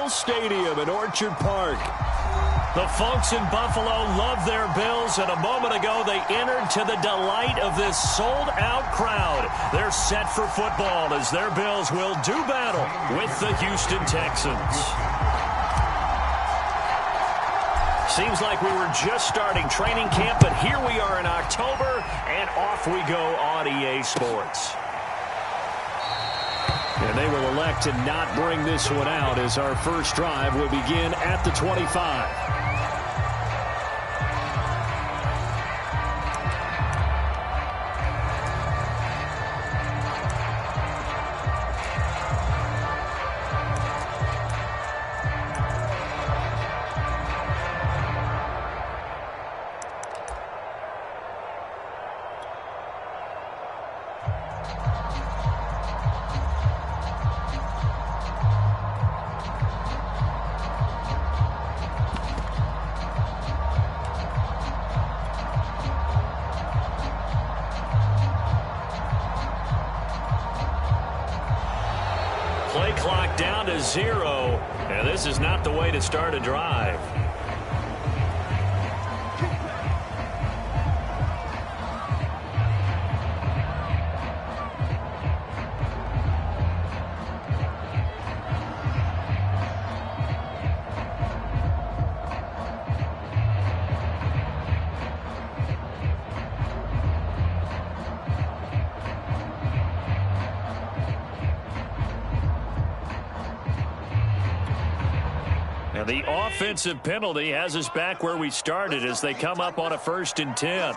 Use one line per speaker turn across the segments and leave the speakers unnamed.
Bills Stadium in Orchard Park.
The folks in Buffalo love their Bills, and a moment ago they entered to the delight of this sold-out crowd. They're set for football as their Bills will do battle with the Houston Texans. Seems like we were just starting training camp, but here we are in October, and off we go on EA Sports. And they will elect to not bring this one out as our first drive will begin at the 25. Play clock down to 0, and this is not the way to start a drive. And the offensive penalty has us back where we started as they come up on a 1st and 10.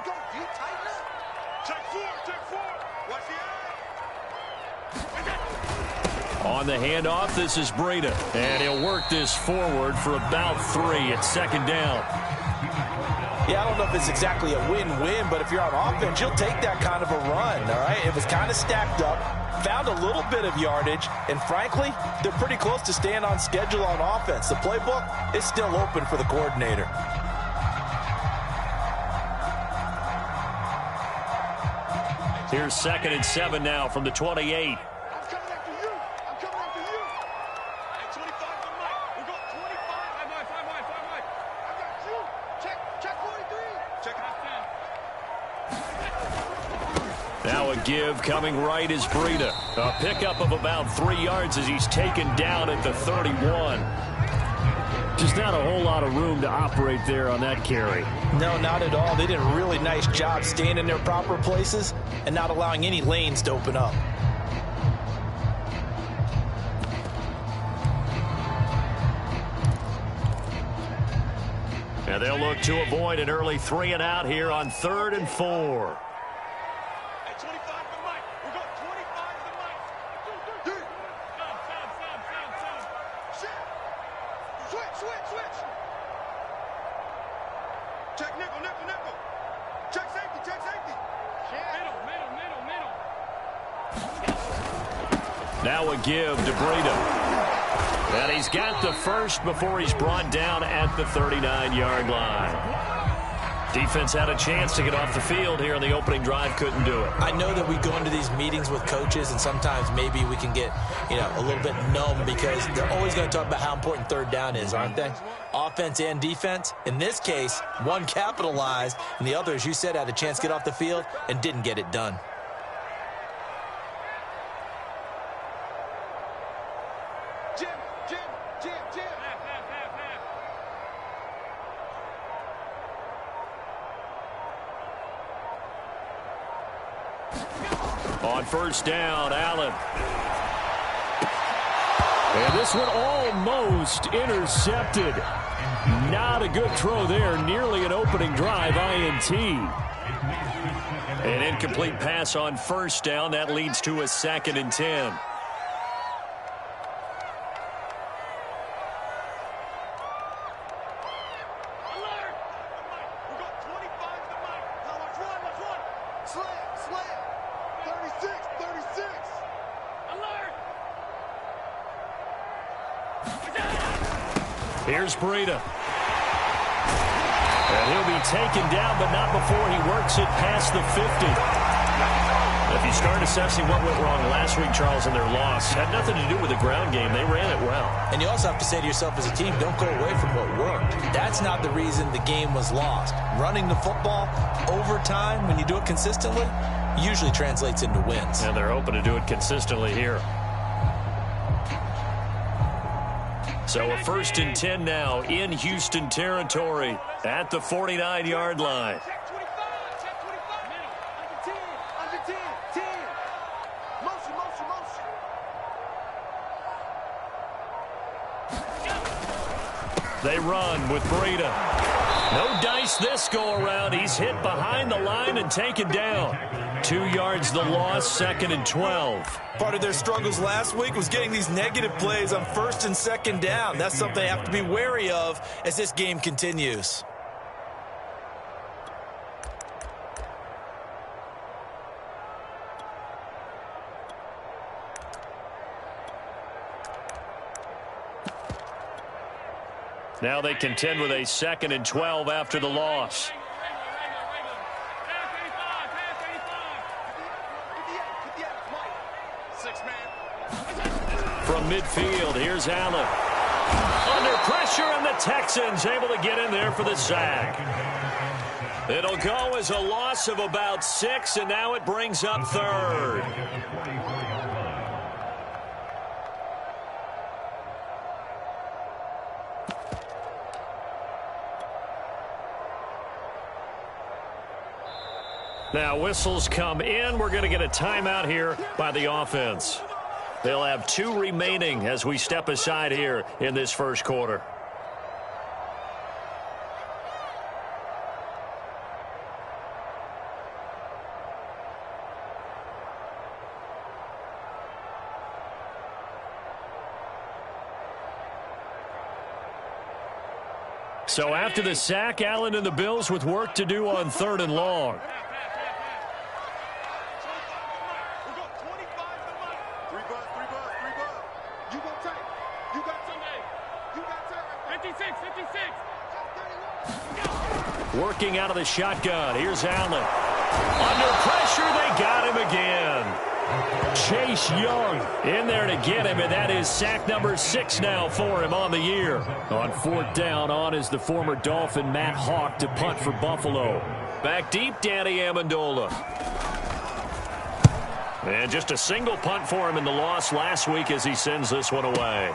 On the handoff, this is Breida. And he'll work this forward for about 3 at 2nd down.
Yeah, I don't know if it's exactly a win-win, but if you're on offense, you'll take that kind of a run, all right? It was kind of stacked up, found a little bit of yardage, and frankly, they're pretty close to staying on schedule on offense. The playbook is still open for the coordinator.
Here's 2nd and 7 now from the 28. Now a give coming right is Breida. A pickup of about 3 yards as he's taken down at the 31. Just not a whole lot of room to operate there on that carry.
No, not at all. They did a really nice job staying in their proper places and not allowing any lanes to open up.
And they'll look to avoid an early 3 and out here on 3rd and 4. Now a give to Breida. And he's got the first before he's brought down at the 39-yard line. Defense had a chance to get off the field here in the opening drive, couldn't do it.
I know that we go into these meetings with coaches, and sometimes maybe we can get, a little bit numb because they're always going to talk about how important 3rd down is, aren't they? Offense and defense. In this case, one capitalized, and the other, as you said, had a chance to get off the field and didn't get it done.
On 1st down, Allen. And this one almost intercepted. Not a good throw there. Nearly an opening drive, INT. An incomplete pass on 1st down. That leads to a 2nd and 10. Here's Breida. And he'll be taken down, but not before he works it past the 50. If you start assessing what went wrong last week, Charles, in their loss, had nothing to do with the ground game. They ran it well.
And you also have to say to yourself as a team, don't go away from what worked. That's not the reason the game was lost. Running the football over time, when you do it consistently, usually translates into wins.
And they're hoping to do it consistently here. So a 1st and 10 now in Houston territory at the 49-yard line. They run with Breida. No dice this go-around. He's hit behind the line and taken down. 2 yards the loss, 2nd and 12.
Part of their struggles last week was getting these negative plays on 1st and 2nd down. That's something they have to be wary of as this game continues.
Now they contend with a 2nd and 12 after the loss. From midfield, here's Allen. Under pressure, and the Texans able to get in there for the sack. It'll go as a loss of about 6, and now it brings up 3rd. Now whistles come in. We're going to get a timeout here by the offense. They'll have 2 remaining as we step aside here in this first quarter. So after the sack, Allen and the Bills with work to do on 3rd and long. Working out of the shotgun. Here's Allen. Under pressure, they got him again. Chase Young in there to get him, and that is sack number 6 now for him on the year. On 4th down, on is the former Dolphin Matt Hawk to punt for Buffalo. Back deep, Danny Amendola. And just a single punt for him in the loss last week as he sends this one away.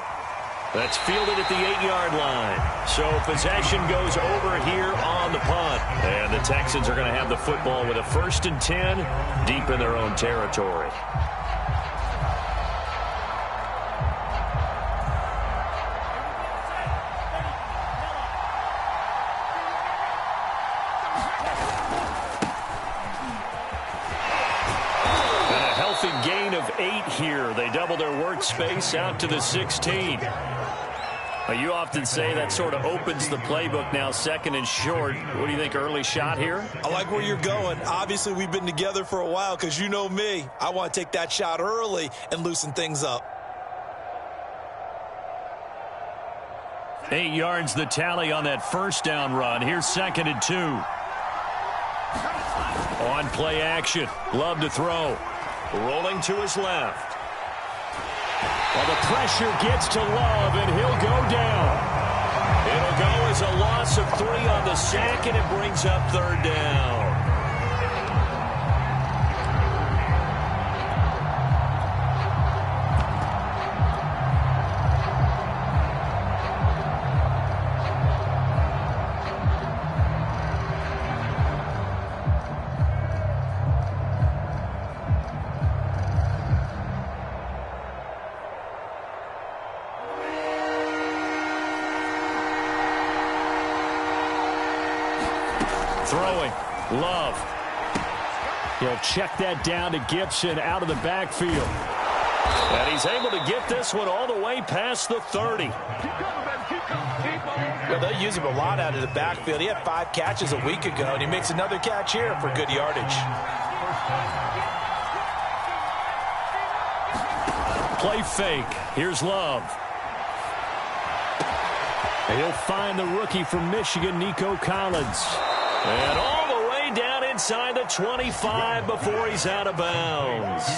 That's fielded at the 8-yard line. So possession goes over here on the punt. And the Texans are going to have the football with a 1st and 10 deep in their own territory. And a healthy gain of 8 here. They double their workspace out to the 16. You often say that sort of opens the playbook now, 2nd and short. What do you think, early shot here?
I like where you're going. Obviously, we've been together for a while because you know me. I want to take that shot early and loosen things up.
8 yards the tally on that 1st down run. Here's 2nd and 2. On play action. Love to throw. Rolling to his left. Well, the pressure gets to Love, and he'll go down. It'll go as a loss of 3 on the sack, and it brings up 3rd down. Throwing. Love. He'll check that down to Gibson out of the backfield. And he's able to get this one all the way past the 30.
Well, they'll use him a lot out of the backfield. He had 5 catches a week ago, and he makes another catch here for good yardage.
Play fake. Here's Love. And he'll find the rookie from Michigan, Nico Collins. And all the way down inside the 25 before he's out of bounds.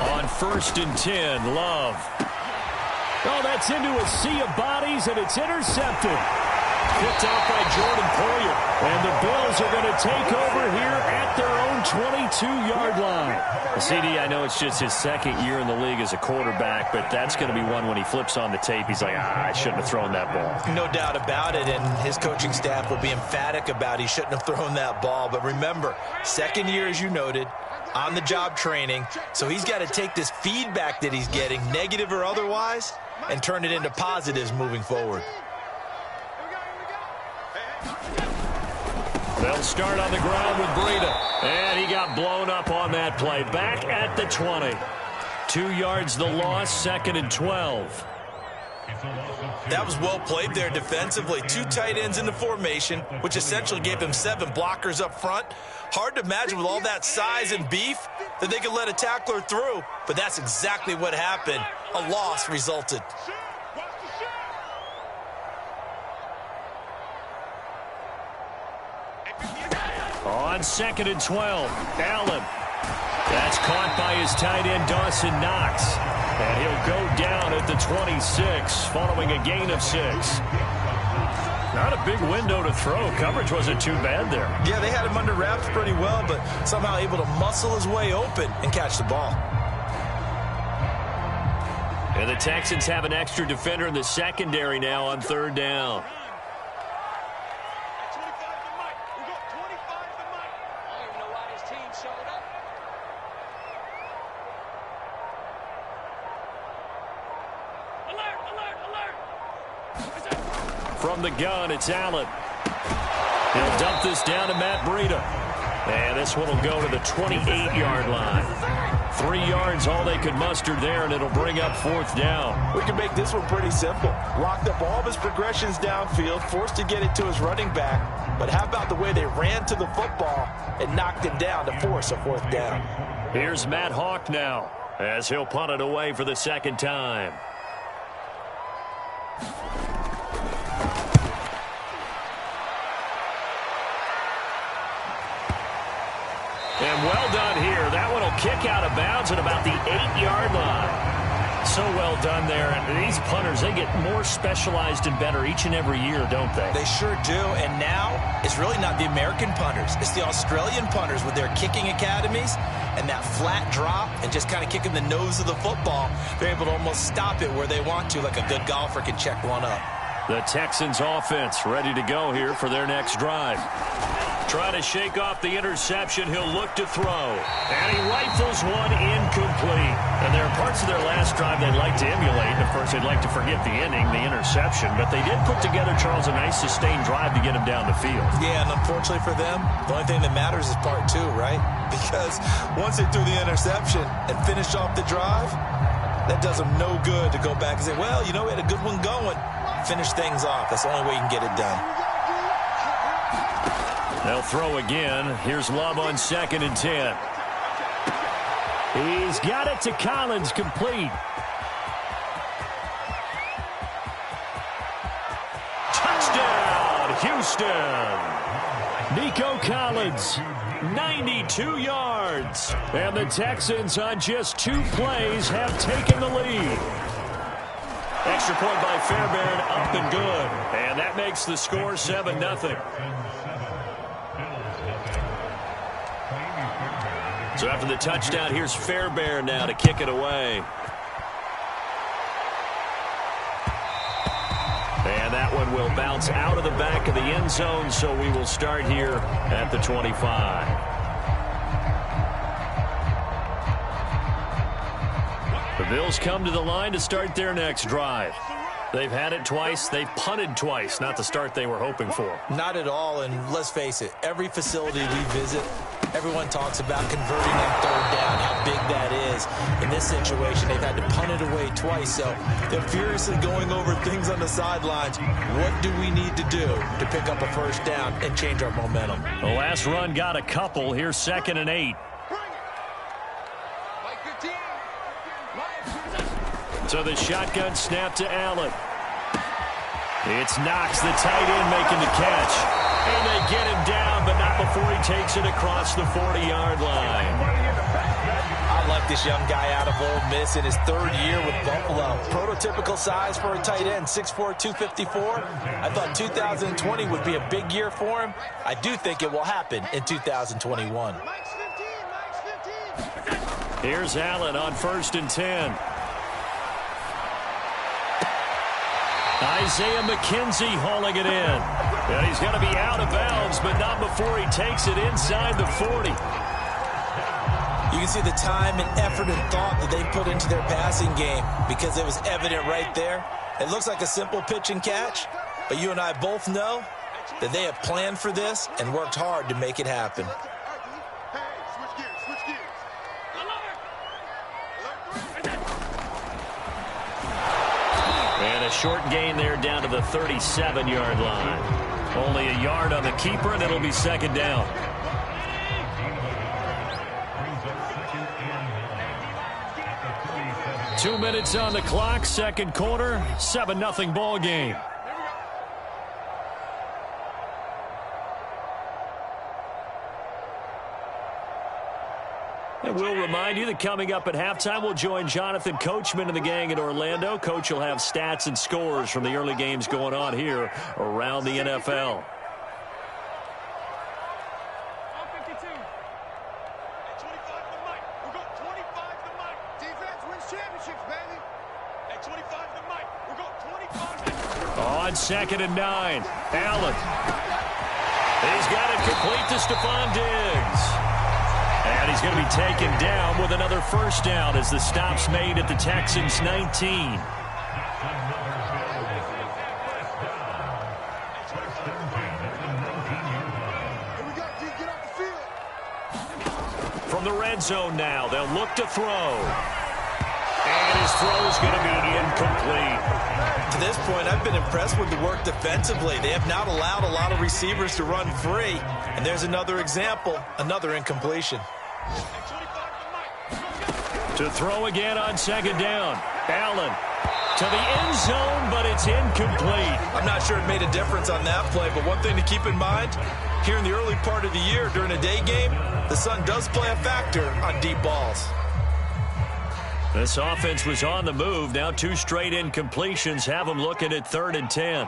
On 1st and 10, Love.
Oh, that's into a sea of bodies, and it's intercepted.
Picked off by Jordan Poyer.
And the Bills are going to take over here at their own 22-yard line.
CD, I know it's just his second year in the league as a quarterback, but that's going to be one when he flips on the tape. He's like, I shouldn't have thrown that ball.
No doubt about it, and his coaching staff will be emphatic about he shouldn't have thrown that ball. But remember, second year, as you noted, on-the-job training, so he's got to take this feedback that he's getting, negative or otherwise, and turn it into positives moving forward.
They'll start on the ground with Breida. And he got blown up on that play. Back at the 20. 2 yards the loss, 2nd and 12.
That was well played there defensively. 2 tight ends in the formation, which essentially gave them 7 blockers up front. Hard to imagine with all that size and beef that they could let a tackler through. But that's exactly what happened. A loss resulted.
On 2nd and 12, Allen. That's caught by his tight end, Dawson Knox. And he'll go down at the 26, following a gain of 6. Not a big window to throw. Coverage wasn't too bad there.
Yeah, they had him under wraps pretty well, but somehow able to muscle his way open and catch the ball.
And the Texans have an extra defender in the secondary now on 3rd down. From the gun, it's Allen. He'll dump this down to Matt Breida. And this one will go to the 28-yard line. 3 yards, all they could muster there, and it'll bring up 4th down.
We can make this one pretty simple. Locked up all of his progressions downfield, forced to get it to his running back. But how about the way they ran to the football and knocked him down to force a 4th down?
Here's Matt Hawk now, as he'll punt it away for the 2nd time. And well done here. That one will kick out of bounds at about the 8-yard line. So well done there. And these punters, they get more specialized and better each and every year, don't they?
They sure do. And now it's really not the American punters. It's the Australian punters with their kicking academies and that flat drop and just kind of kicking the nose of the football. They're able to almost stop it where they want to, like a good golfer can check one up.
The Texans offense ready to go here for their next drive. Trying to shake off the interception. He'll look to throw. And he rifles one incomplete. And there are parts of their last drive they'd like to emulate. And, of course, they'd like to forget the inning, the interception. But they did put together, Charles, a nice sustained drive to get him down the field.
Yeah, and unfortunately for them, the only thing that matters is part 2, right? Because once they threw the interception and finished off the drive, that does them no good to go back and say, well, you know, we had a good one going. Finish things off. That's the only way you can get it done.
They'll throw again. Here's Love on 2nd and 10.
He's got it to Collins, complete.
Touchdown, Houston.
Nico Collins,
92 yards.
and the Texans on just 2 plays have taken the lead.
Extra point by Fairbairn, up and good. And that makes the score 7-0. So after the touchdown, here's Fairbairn now to kick it away. And that one will bounce out of the back of the end zone, so we will start here at the 25. The Bills come to the line to start their next drive. They've had it twice. They've punted twice. Not the start they were hoping for.
Not at all, and let's face it, every facility we visit, everyone talks about converting on 3rd down, how big that is. because in this situation, they've had to punt it away twice. So they're furiously going over things on the sidelines. What do we need to do to pick up a first down and change our momentum?
The last run got a couple. Here's 2nd and 8. So the shotgun snap to Allen. It's Knox, the tight end, making the catch. And they get him down, but not before he takes it across the 40-yard line.
I like this young guy out of Ole Miss in his 3rd year with Buffalo. Prototypical size for a tight end, 6'4", 254. I thought 2020 would be a big year for him. I do think it will happen in 2021.
Here's Allen on 1st and 10. Isaiah McKenzie hauling it in. And he's going to be out of bounds, but not before he takes it inside the 40.
You can see the time and effort and thought that they put into their passing game because it was evident right there. It looks like a simple pitch and catch, but you and I both know that they have planned for this and worked hard to make it happen.
And a short gain there down to the 37-yard line. Only a yard on the keeper, and it'll be 2nd down. Two minutes on the clock, 2nd quarter, 7-0 ball game. And we'll remind you that coming up at halftime, we'll join Jonathan Coachman and the gang in Orlando. Coach will have stats and scores from the early games going on here around the NFL. On 2nd and 9, Allen. He's got it complete to Stephon Diggs. And he's going to be taken down with another first down as the stop's made at the Texans' 19. From the red zone now, they'll look to throw. And his throw is going to be incomplete.
To this point, I've been impressed with the work defensively. They have not allowed a lot of receivers to run free. And there's another example, another incompletion.
To throw again on 2nd down. Allen to the end zone, but it's incomplete.
I'm not sure it made a difference on that play, but one thing to keep in mind, here in the early part of the year during a day game, the sun does play a factor on deep balls.
This offense was on the move. Now 2 straight incompletions have them looking at 3rd and 10.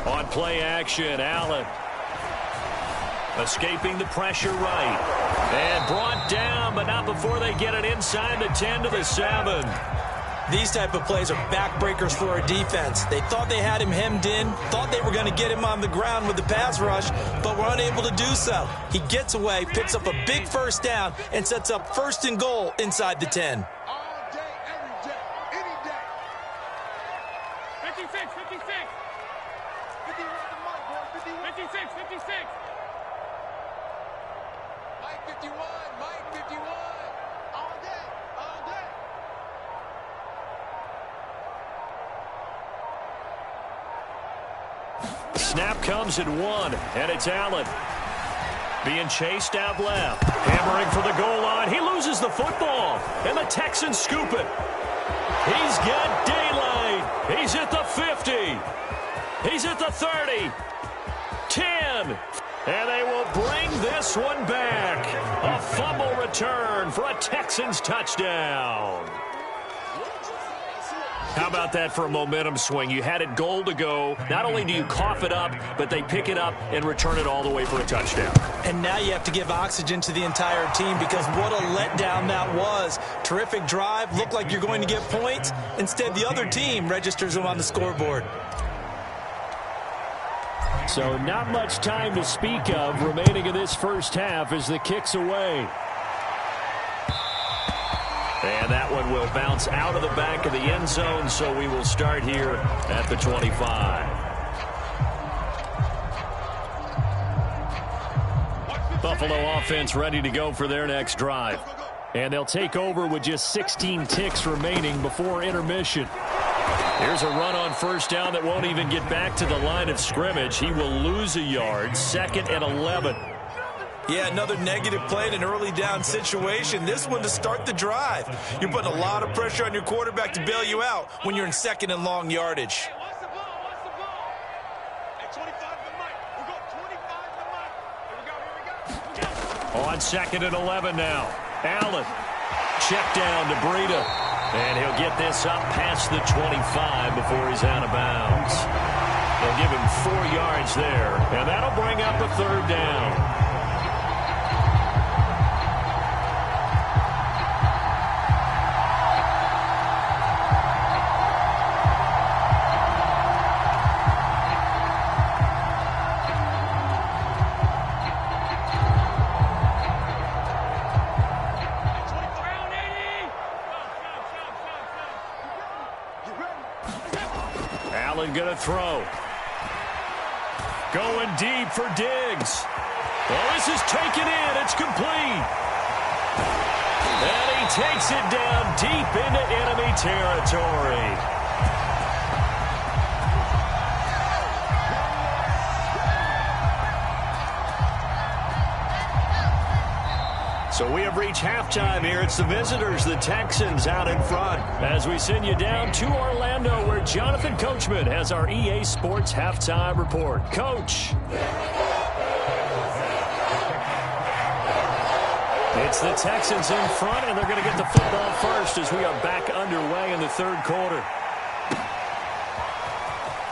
On play action, Allen. Escaping the pressure right. And brought down, but not before they get it inside the 10 to the 7.
These type of plays are backbreakers for a defense. They thought they had him hemmed in, thought they were going to get him on the ground with the pass rush, but were unable to do so. He gets away, picks up a big first down, and sets up 1st and goal inside the 10.
All day, every day, any day. 56, 56. 56, 56. Mike 51, Mike 51. All day, all day.
Snap comes at 1, and it's Allen. Being chased out left. Hammering for the goal line. He loses the football, and the Texans scoop it. He's got daylight. He's at the 50. He's at the 30. 10. And they will bring this one back. A fumble return for a Texans touchdown. How about that for a momentum swing? You had it goal to go. Not only do you cough it up, but they pick it up and return it all the way for a touchdown.
And now you have to give oxygen to the entire team because what a letdown that was. Terrific drive. Looked like you're going to get points. Instead, the other team registers them on the scoreboard.
So not much time to speak of remaining in this first half as the kick's away.
And that one will bounce out of the back of the end zone, so we will start here at the 25. Buffalo offense ready to go for their next drive.
And they'll take over with just 16 ticks remaining before intermission.
Here's a run on first down that won't even get back to the line of scrimmage. He will lose a yard, 2nd and 11.
Yeah, another negative play in an early down situation. This one to start the drive. You're putting a lot of pressure on your quarterback to bail you out when you're in 2nd and long yardage.
On 2nd and 11 now. Allen. Check down to Breida. And he'll get this up past the 25 before he's out of bounds. They'll give him 4 yards there. And that'll bring up a 3rd down. Going to throw. Going deep for Diggs. Oh, this is taken in. It's complete. And he takes it down deep into enemy territory. So we have reached halftime here. It's the visitors, the Texans, out in front. As we send you down to Orlando, where Jonathan Coachman has our EA Sports Halftime Report. Coach. It's the Texans in front, and they're going to get the football first as we are back underway in the 3rd quarter.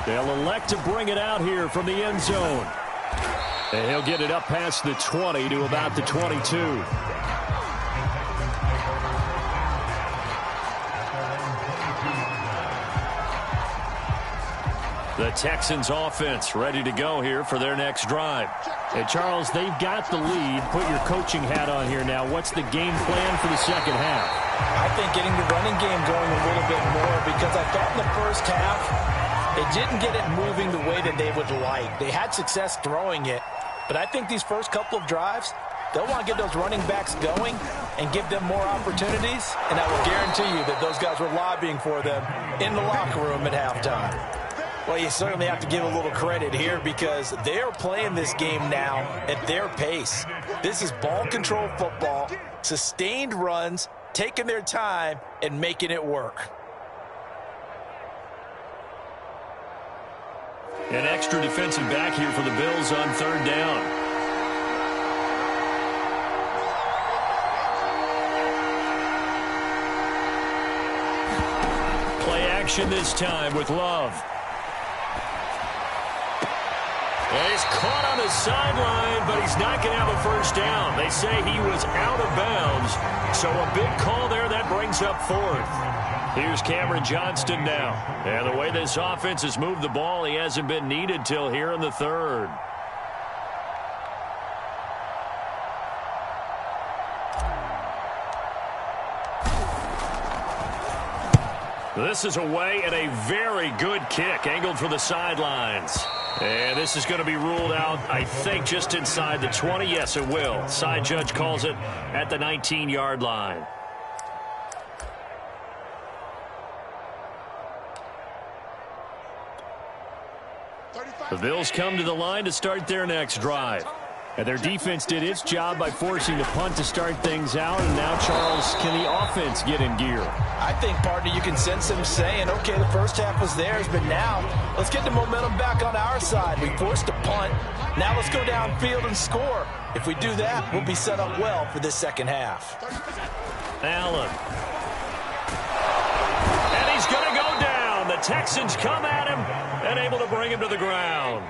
They'll elect to bring it out here from the end zone. And he'll get it up past the 20 to about the 22. The Texans offense ready to go here for their next drive.
And Charles, they've got the lead. Put your coaching hat on here now. What's the game plan for the second half?
I think getting the running game going a little bit more, because I thought in the first half they didn't get it moving the way that they would like. They had success throwing it, but I think these first couple of drives, they'll want to get those running backs going and give them more opportunities, and I will guarantee you that those guys were lobbying for them in the locker room at halftime. Well, you certainly have to give a little credit here because they're playing this game now at their pace. This is ball control football, sustained runs, taking their time and making it work.
An extra defensive back here for the Bills on 3rd down. Play action this time with Love. And he's caught on the sideline, but he's not going to have a first down. They say he was out of bounds, so a big call there that brings up 4th. Here's Cameron Johnston now. And the way this offense has moved the ball, he hasn't been needed till here in the 3rd. This is away and a very good kick, angled for the sidelines. And this is going to be ruled out, I think, just inside the 20. Yes, it will. Side judge calls it at the 19-yard line. The Bills come to the line to start their next drive. And their defense did its job by forcing the punt to start things out. And now, Charles, can the offense get in gear?
I think, partner, you can sense them saying, okay, the first half was theirs, but now let's get the momentum back on our side. We forced a punt. Now let's go downfield and score. If we do that, we'll be set up well for this second half.
Allen. And he's going to go down. The Texans come at him and able to bring him to the ground.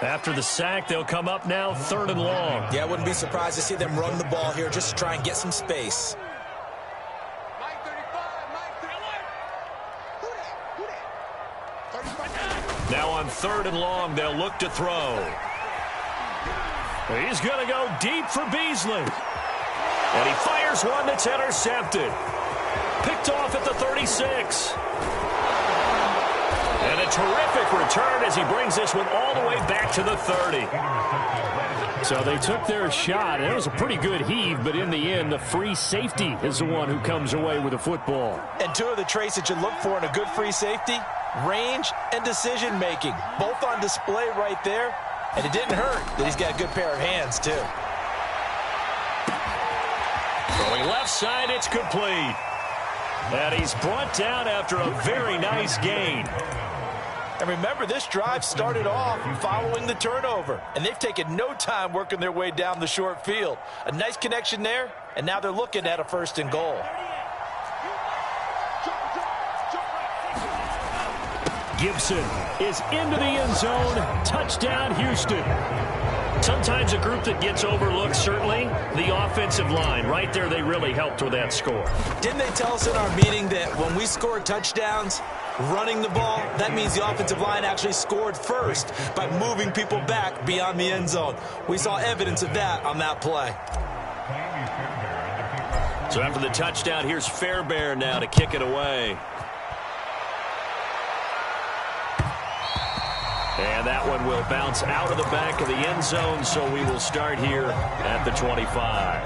After the sack, they'll come up now 3rd and long.
Yeah, I wouldn't be surprised to see them run the ball here just to try and get some space.
Now on 3rd and long, they'll look to throw. He's going to go deep for Beasley. And he fires one that's intercepted. Picked off at the 36. And a terrific return as he brings this one all the way back to the 30.
So they took their shot. It was a pretty good heave, but in the end, the free safety is the one who comes away with the football.
And two of the traits that you look for in a good free safety, range and decision-making, both on display right there. And it didn't hurt that he's got a good pair of hands, too.
Throwing left side, it's complete. And he's brought down after a very nice gain.
And remember, this drive started off following the turnover. And they've taken no time working their way down the short field. A nice connection there, and now they're looking at a 1st and goal.
Gibson is into the end zone. Touchdown, Houston.
Sometimes a group that gets overlooked, certainly, the offensive line. Right there, they really helped with that score.
Didn't they tell us in our meeting that when we score touchdowns, running the ball, that means the offensive line actually scored first by moving people back beyond the end zone? We saw evidence of that on that play.
So after the touchdown, here's Fairbairn now to kick it away. And that one will bounce out of the back of the end zone, so we will start here at the 25.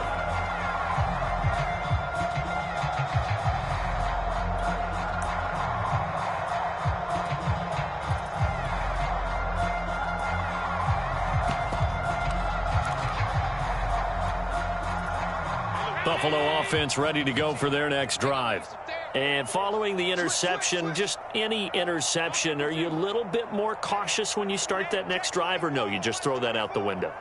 Buffalo offense ready to go for their next drive. And following the interception, just any interception, are you a little bit more cautious when you start that next drive, or no, you just throw that out the window?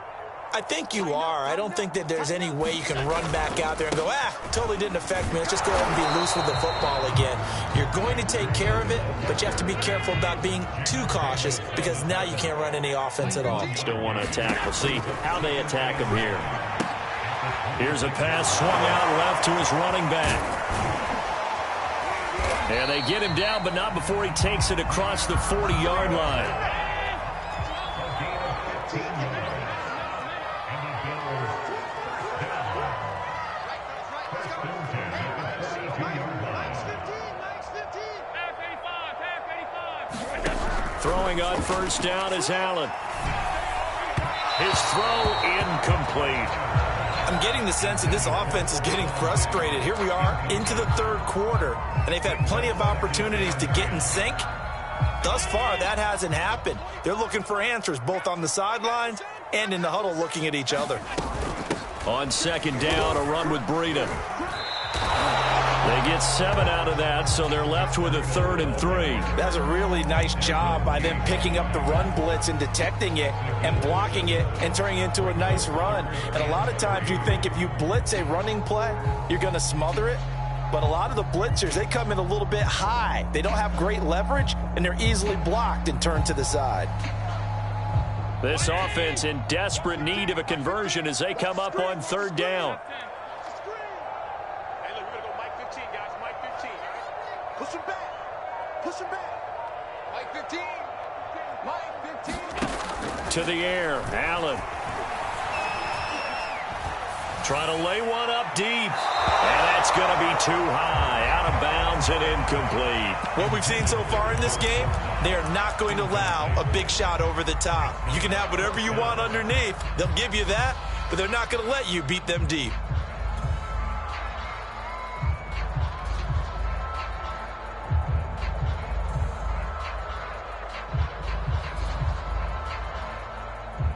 I think you are. I don't think that there's any way you can run back out there and go, totally didn't affect me. Let's just go ahead and be loose with the football again. You're going to take care of it, but you have to be careful about being too cautious because now you can't run any offense at all.
Still want to attack. We'll see how they attack him here. Here's a pass swung out left to his running back. And they get him down, but not before he takes it across the 40-yard line. Throwing on 1st down is Allen. His throw incomplete.
I'm getting the sense that this offense is getting frustrated. Here we are into the 3rd quarter, and they've had plenty of opportunities to get in sync. Thus far, that hasn't happened. They're looking for answers both on the sidelines and in the huddle looking at each other.
On 2nd down, a run with Breida. They get 7 out of that, so they're left with a 3rd and 3.
That's a really nice job by them picking up the run blitz and detecting it and blocking it and turning it into a nice run. And a lot of times you think if you blitz a running play, you're going to smother it. But a lot of the blitzers, they come in a little bit high. They don't have great leverage, and they're easily blocked and turned to the side.
This offense in desperate need of a conversion as they come up on 3rd down.
Push him back. Push him back. Mike 15. Mike 15.
To the air, Allen. Trying to lay one up deep. And that's going to be too high. Out of bounds and incomplete.
What we've seen so far in this game, they are not going to allow a big shot over the top. You can have whatever you want underneath. They'll give you that, but they're not going to let you beat them deep.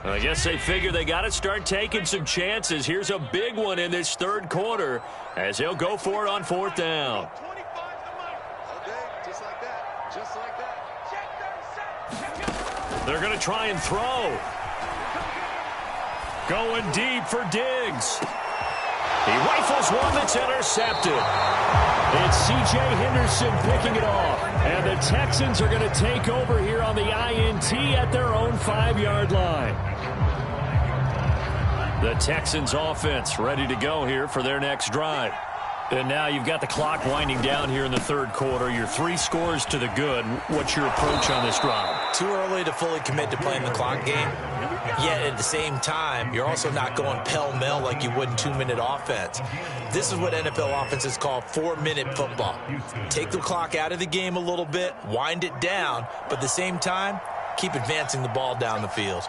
I guess they figure they got to start taking some chances. Here's a big one in this 3rd quarter as he'll go for it on 4th down.
Just like that. Just like that.
They're going to try and throw. Going deep for Diggs. He rifles one that's intercepted.
It's C.J. Henderson picking it off. And the Texans are going to take over here on the INT at their own 5-yard line. The Texans offense ready to go here for their next drive.
And now you've got the clock winding down here in the third quarter. You're 3 scores to the good. What's your approach on this drive?
Too early to fully commit to playing the clock game. Yet at the same time, you're also not going pell-mell like you would in 2-minute offense. This is what NFL offenses call 4-minute football. Take the clock out of the game a little bit, wind it down, but at the same time, keep advancing the ball down the field.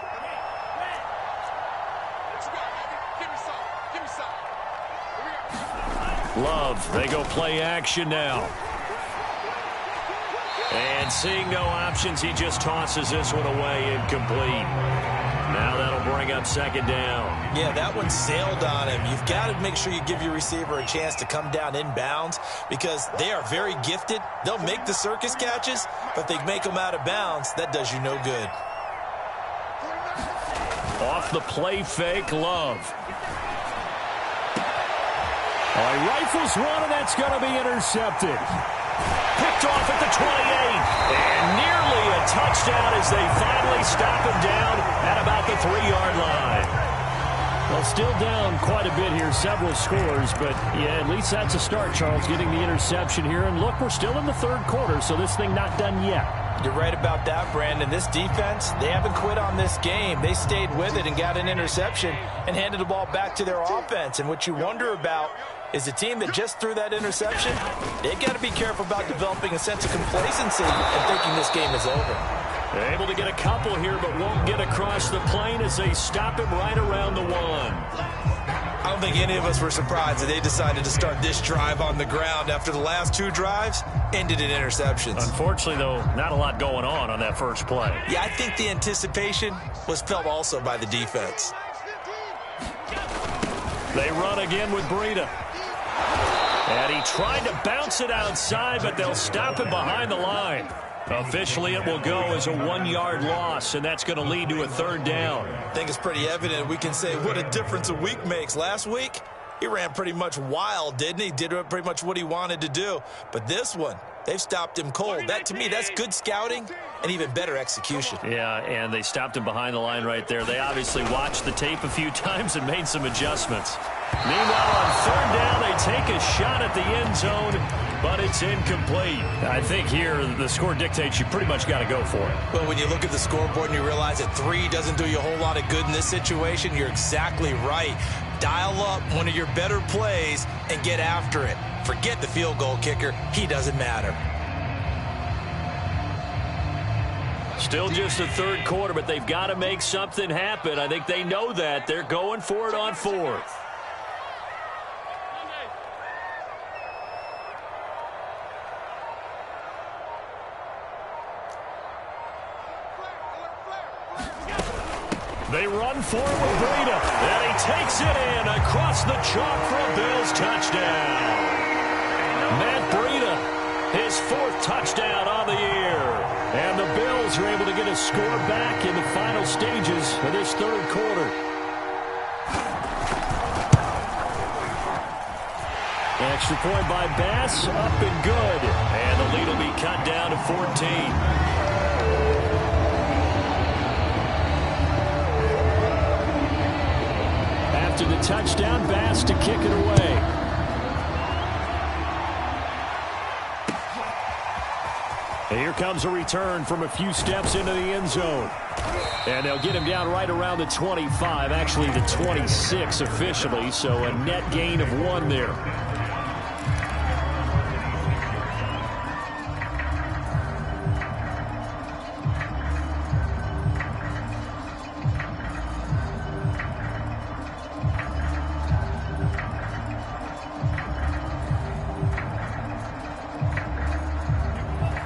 Love, they go play action now. And seeing no options, he just tosses this one away incomplete. Now that'll bring up second down.
Yeah, that one sailed on him. You've got to make sure you give your receiver a chance to come down inbounds because they are very gifted. They'll make the circus catches, but if they make them out of bounds, that does you no good.
Off the play fake, Love.
He rifles one, and that's going to be intercepted.
Picked off at the 28, and nearly a touchdown as they finally stop him down at about the 3-yard line.
Well, still down quite a bit here, several scores, but yeah, at least that's a start, Charles, getting the interception here. And look, we're still in the third quarter, so this thing not done yet.
You're right about that, Brandon. This defense, they haven't quit on this game. They stayed with it and got an interception and handed the ball back to their offense. And what you wonder about is the team that just threw that interception, they've got to be careful about developing a sense of complacency and thinking this game is over.
They're able to get a couple here, but won't get across the plane as they stop him right around the 1.
I don't think any of us were surprised that they decided to start this drive on the ground after the last 2 drives ended in interceptions.
Unfortunately, though, not a lot going on that first play.
Yeah, I think the anticipation was felt also by the defense.
They run again with Breida. And he tried to bounce it outside, but they'll stop him behind the line. Officially, it will go as a 1-yard loss, and that's going to lead to a third down.
I think it's pretty evident. We can say what a difference a week makes. Last week, he ran pretty much wild, didn't he? Did pretty much what he wanted to do. But this one, they've stopped him cold. That, to me, that's good scouting and even better execution.
Yeah, and they stopped him behind the line right there. They obviously watched the tape a few times and made some adjustments. Meanwhile, on third down, they take a shot at the end zone, but it's incomplete. I think here the score dictates you pretty much got to go for it.
Well, when you look at the scoreboard and you realize that 3 doesn't do you a whole lot of good in this situation, you're exactly right. Dial up one of your better plays and get after it. Forget the field goal kicker. He doesn't matter.
Still just the third quarter, but they've got to make something happen. I think they know that. They're going for it on 4th. They run for it with Breida, and he takes it in across the chalk for a Bills touchdown. Matt Breida, his 4th touchdown on the year. And the Bills are able to get a score back in the final stages of this third quarter. Extra point by Bass, up and good. And the lead will be cut down to 14. After the touchdown, Bass to kick it away. Here comes a return from a few steps into the end zone. And they'll get him down right around the 25, actually the 26 officially, so a net gain of 1 there.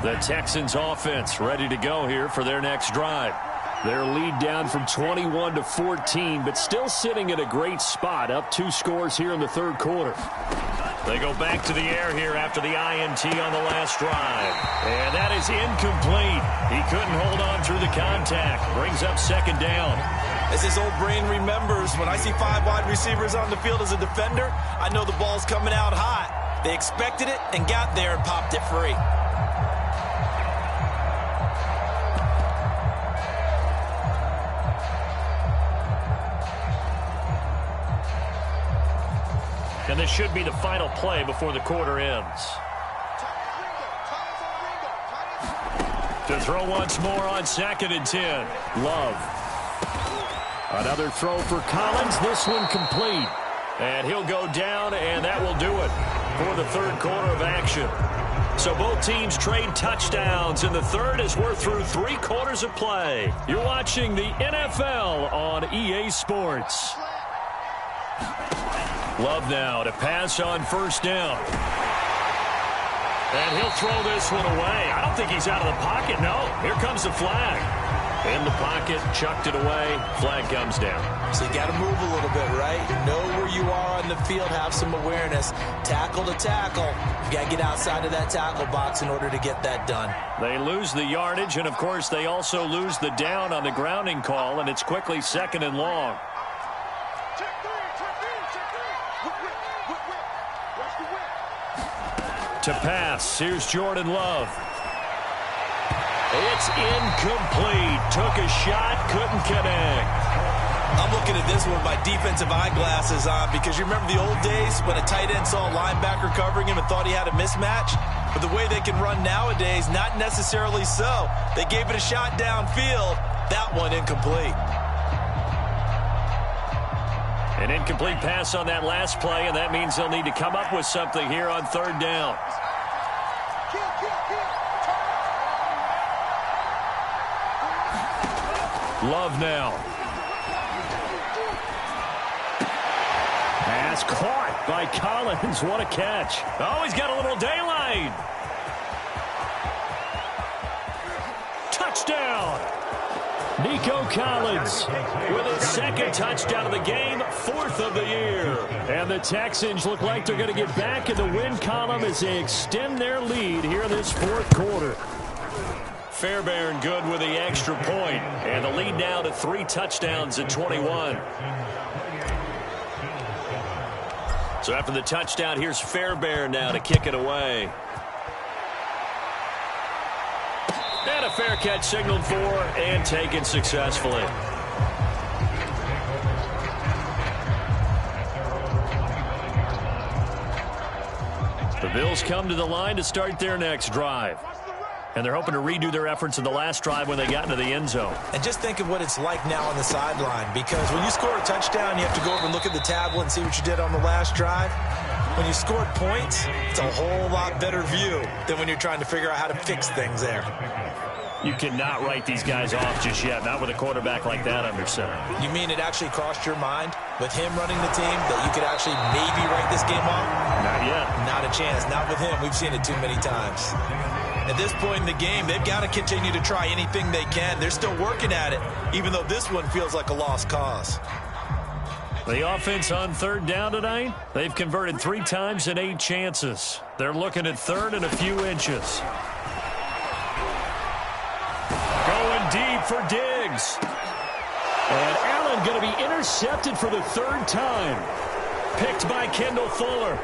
The Texans offense ready to go here for their next drive. Their lead down from 21 to 14, but still sitting at a great spot, up 2 scores here in the third quarter. They go back to the air here after the INT on the last drive. And that is incomplete. He couldn't hold on through the contact. Brings up second down.
As his old brain remembers, when I see 5 wide receivers on the field as a defender, I know the ball's coming out hot. They expected it and got there and popped it free.
And this should be the final play before the quarter ends. To throw once more on 2nd and 10. Love. Another throw for Collins. This one complete. And he'll go down, and that will do it for the third quarter of action. So both teams trade touchdowns in the third as we're through 3 quarters of play. You're watching the NFL on EA Sports. Love now to pass on 1st down. And he'll throw this one away. I don't think he's out of the pocket. No, here comes the flag. In the pocket, chucked it away. Flag comes down.
So you got to move a little bit, right? Know where you are on the field. Have some awareness. Tackle to tackle. You got to get outside of that tackle box in order to get that done.
They lose the yardage, and, of course, they also lose the down on the grounding call, and it's quickly 2nd and long. To pass, here's Jordan Love. It's incomplete. Took a shot, couldn't connect.
I'm looking at this one with my defensive eyeglasses on because you remember the old days when a tight end saw a linebacker covering him and thought he had a mismatch? But the way they can run nowadays, not necessarily so. They gave it a shot downfield. That one incomplete.
An incomplete pass on that last play, and that means they'll need to come up with something here on 3rd down. Love now. Pass caught by Collins. What a catch. Oh, he's got a little daylight. Touchdown. Nico Collins with his 2nd touchdown of the game, 4th of the year. And the Texans look like they're going to get back in the win column as they extend their lead here in this 4th quarter. Fairbairn good with the extra point, and the lead now to 3 touchdowns at 21. So after the touchdown, here's Fairbairn now to kick it away. And a fair catch signaled for and taken successfully. The Bills come to the line to start their next drive. And they're hoping to redo their efforts in the last drive when they got into the end zone.
And just think of what it's like now on the sideline, because when you score a touchdown, you have to go over and look at the tablet and see what you did on the last drive. When you scored points, it's a whole lot better view than when you're trying to figure out how to fix things there.
You cannot write these guys off just yet, not with a quarterback like that under center.
You mean it actually crossed your mind with him running the team that you could actually maybe write this game off?
Not yet.
Not a chance. Not with him. We've seen it too many times. At this point in the game, they've got to continue to try anything they can. They're still working at it, even though this one feels like a lost cause.
The offense on 3rd down tonight, they've converted 3 times in 8 chances. They're looking at 3rd and a few inches. Going deep for Diggs. And Allen going to be intercepted for the 3rd time. Picked by Kendall Fuller.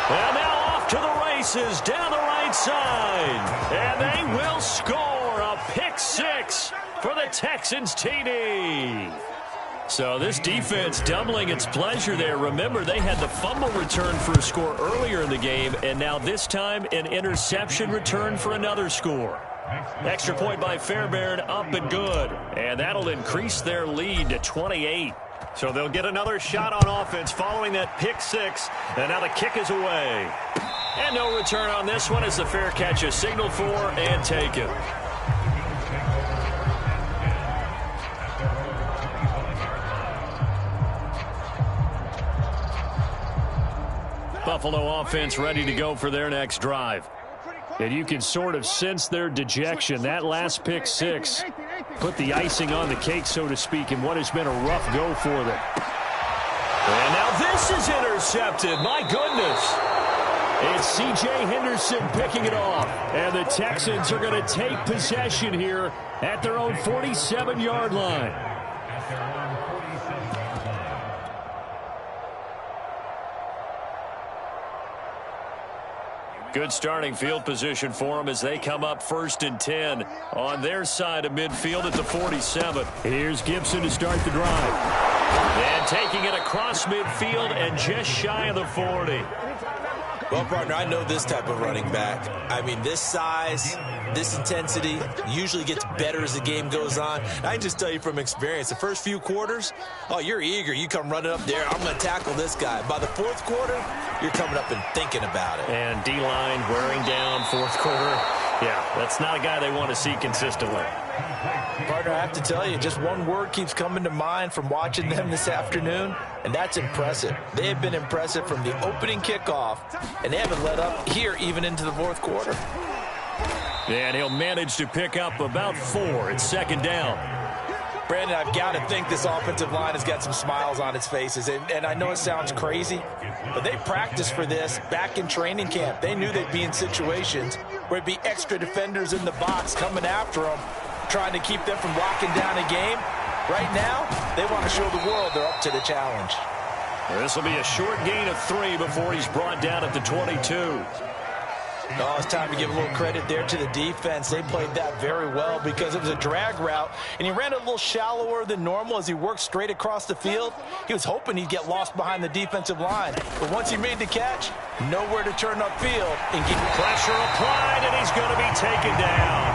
And now off to the races down the right side. And they will score a pick 6 for the Texans TD. So this defense doubling its pleasure there. Remember, they had the fumble return for a score earlier in the game, and now this time an interception return for another score. Extra point by Fairbairn, up and good. And that'll increase their lead to 28. So they'll get another shot on offense following that pick 6. And now the kick is away. And no return on this one as the fair catch is signaled for and taken. Buffalo offense ready to go for their next drive. And you can sort of sense their dejection. That last pick 6 put the icing on the cake, so to speak, in what has been a rough go for them. And now this is intercepted. My goodness. It's C.J. Henderson picking it off. And the Texans are going to take possession here at their own 47-yard line. Good starting field position for them as they come up 1st and 10 on their side of midfield at the 47. Here's Gibson to start the drive. And taking it across midfield and just shy of the 40.
Well, partner, I know this type of running back. I mean, this size, this intensity usually gets better as the game goes on. I can just tell you from experience, the first few quarters, oh, you're eager. You come running up there, I'm going to tackle this guy. By the fourth quarter, you're coming up and thinking about it.
And D-line wearing down fourth quarter. Yeah, that's not a guy they want to see consistently.
Partner, I have to tell you, just one word keeps coming to mind from watching them this afternoon, and that's impressive. They have been impressive from the opening kickoff, and they haven't let up here even into the fourth quarter.
And he'll manage to pick up about 4. It's second down.
Brandon, I've got to think this offensive line has got some smiles on its faces, and I know it sounds crazy, but they practiced for this back in training camp. They knew they'd be in situations where it'd be extra defenders in the box coming after them, trying to keep them from locking down a game. Right now, they want to show the world they're up to the challenge.
This will be a short gain of 3 before he's brought down at the 22.
Oh, it's time to give a little credit there to the defense. They played that very well because it was a drag route, and he ran a little shallower than normal as he worked straight across the field. He was hoping he'd get lost behind the defensive line, but once he made the catch, nowhere to turn upfield and get
pressure applied, and he's going to be taken down.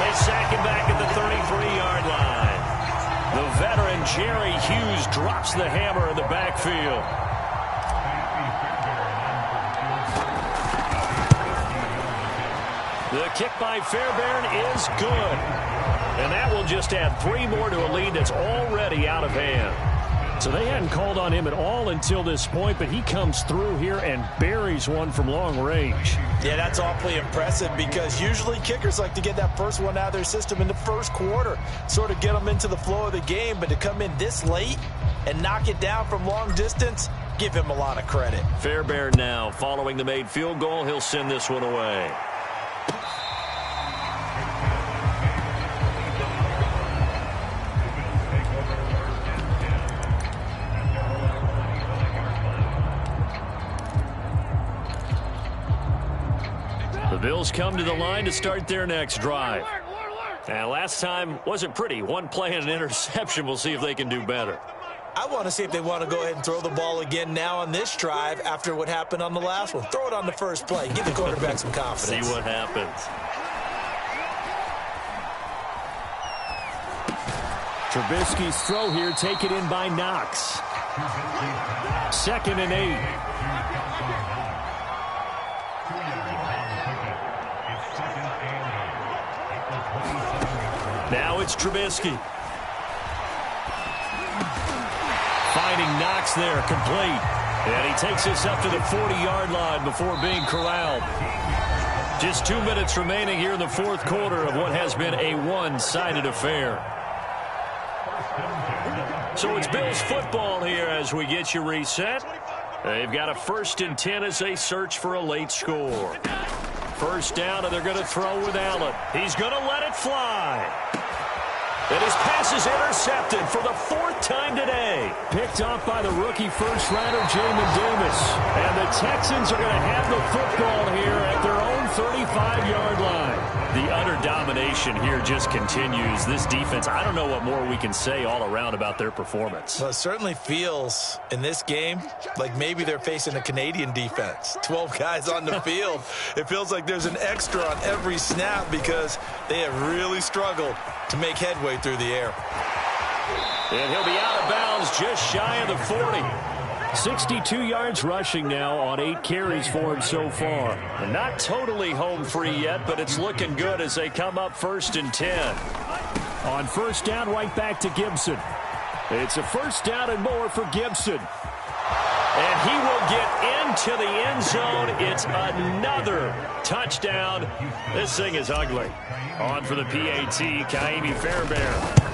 They sack him back at the 33-yard line. The veteran Jerry Hughes drops the hammer in the backfield. The kick by Fairbairn is good. And that will just add 3 more to a lead that's already out of hand.
So they hadn't called on him at all until this point, but he comes through here and buries one from long range.
Yeah, that's awfully impressive because usually kickers like to get that first one out of their system in the first quarter, sort of get them into the flow of the game, but to come in this late and knock it down from long distance, give him a lot of credit.
Fairbairn now, following the made field goal, he'll send this one away. The Bills come to the line to start their next drive. And last time wasn't pretty. One play and an interception. We'll see if they can do better.
I want to see if they want to go ahead and throw the ball again now on this drive after what happened on the last one. Throw it on the first play. Give the quarterback some confidence.
See what happens.
Trubisky's throw here taken in by Knox. 2nd and 8.
Now it's Trubisky. Finding Knox there, complete. And he takes us up to the 40-yard line before being corralled. Just 2 minutes remaining here in the fourth quarter of what has been a one-sided affair. So it's Bills football here as we get you reset. They've got a 1st and 10 as they search for a late score. First down, and they're going to throw with Allen. He's going to let it fly. And his pass is intercepted for the 4th time today.
Picked off by the rookie first-rounder, Jamin Davis. And the Texans are going to have the football here at their own 35-yard line.
The utter domination here just continues. This defense, I don't know what more we can say all around about their performance.
Well, it certainly feels in this game like maybe they're facing a Canadian defense. 12 guys on the field. It feels like there's an extra on every snap because they have really struggled to make headway through the air.
And he'll be out of bounds just shy of the 40.
62 yards rushing now on 8 carries for him so far.
And not totally home free yet, but it's looking good as they come up 1st and 10.
On first down, right back to Gibson. It's a first down and more for Gibson.
And he will get into the end zone. It's another touchdown. This thing is ugly. On for the PAT, Kaimi Fairbairn.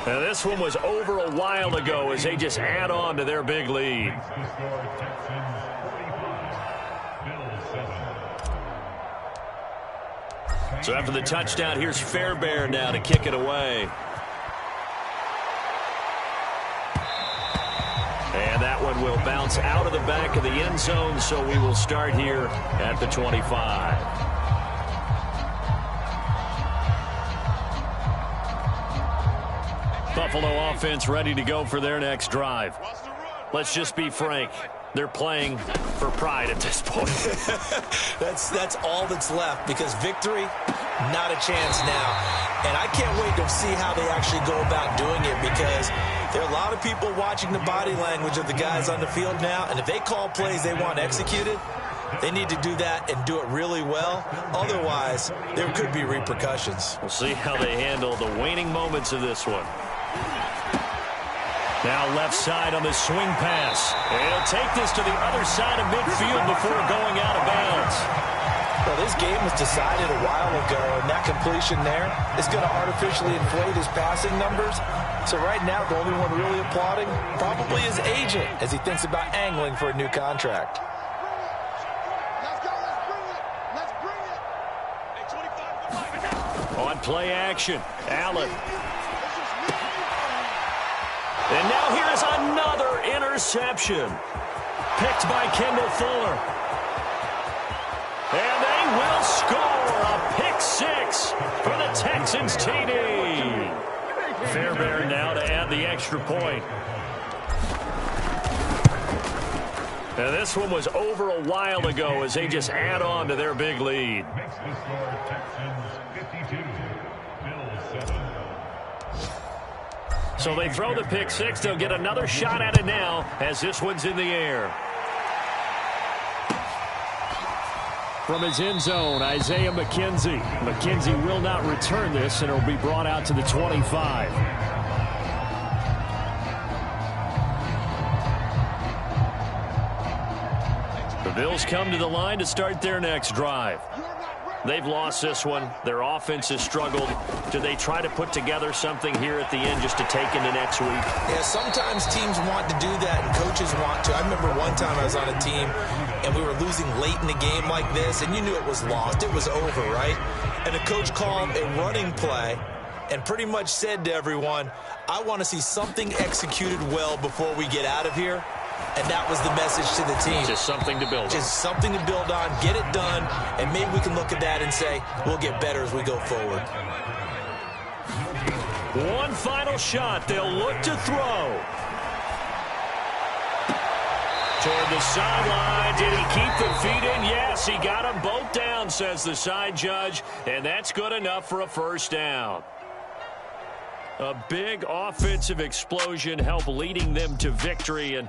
Now, this one was over a while ago as they just add on to their big lead. So after the touchdown, here's Fairbairn now to kick it away. And that one will bounce out of the back of the end zone, so we will start here at the 25. Buffalo offense ready to go for their next drive. Let's just be frank. They're playing for pride at this point.
That's all that's left, because victory, not a chance now. And I can't wait to see how they actually go about doing it, because there are a lot of people watching the body language of the guys on the field now, and if they call plays they want executed, they need to do that and do it really well. Otherwise, there could be repercussions.
We'll see how they handle the waning moments of this one. Now left side on the swing pass. And he'll take this to the other side of midfield before going out of bounds.
Well, this game was decided a while ago, and that completion there is going to artificially inflate his passing numbers. So right now, the only one really applauding probably his agent as he thinks about angling for a new contract.
Let's go. Let's bring it. Let's bring it.
On play action, Allen. And now here's another interception. Picked by Kendall Fuller. And they will score a pick six for the Texans TD. Fairbairn now to add the extra point. And this one was over a while ago as they just add on to their big lead. So they throw the pick six. They'll get another shot at it now as this one's in the air.
From his end zone, Isaiah McKenzie. McKenzie will not return this, and it'll be brought out to the 25. The Bills come to the line to start their next drive. They've lost this one. Their offense has struggled. Do they try to put together something here at the end just to take into next week?
Yeah, sometimes teams want to do that and coaches want to. I remember one time I was on a team and we were losing late in the game like this, and you knew it was lost. It was over, right? And the coach called a running play and pretty much said to everyone, I want to see something executed well before we get out of here. And that was the message to the team.
Just something to build on.
Just something to build on, get it done, and maybe we can look at that and say, we'll get better as we go forward.
One final shot. They'll look to throw. Toward the sideline. Did he keep the feet in? Yes, he got them both down, says the side judge. And that's good enough for a first down. A big offensive explosion helped leading them to victory. And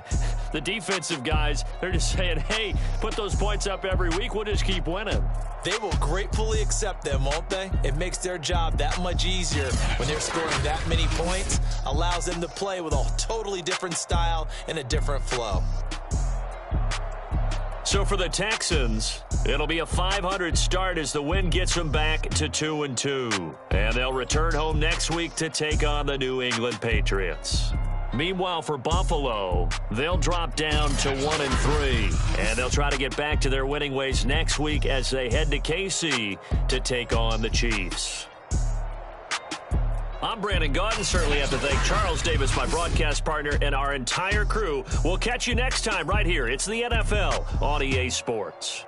the defensive guys, they're just saying, hey, put those points up every week. We'll just keep winning.
They will gratefully accept them, won't they? It makes their job that much easier when they're scoring that many points. Allows them to play with a totally different style and a different flow.
So for the Texans, it'll be a .500 start as the win gets them back to 2-2. And they'll return home next week to take on the New England Patriots. Meanwhile, for Buffalo, they'll drop down to 1-3. And they'll try to get back to their winning ways next week as they head to KC to take on the Chiefs. I'm Brandon Gaudin. Certainly have to thank Charles Davis, my broadcast partner, and our entire crew. We'll catch you next time right here. It's the NFL on EA Sports.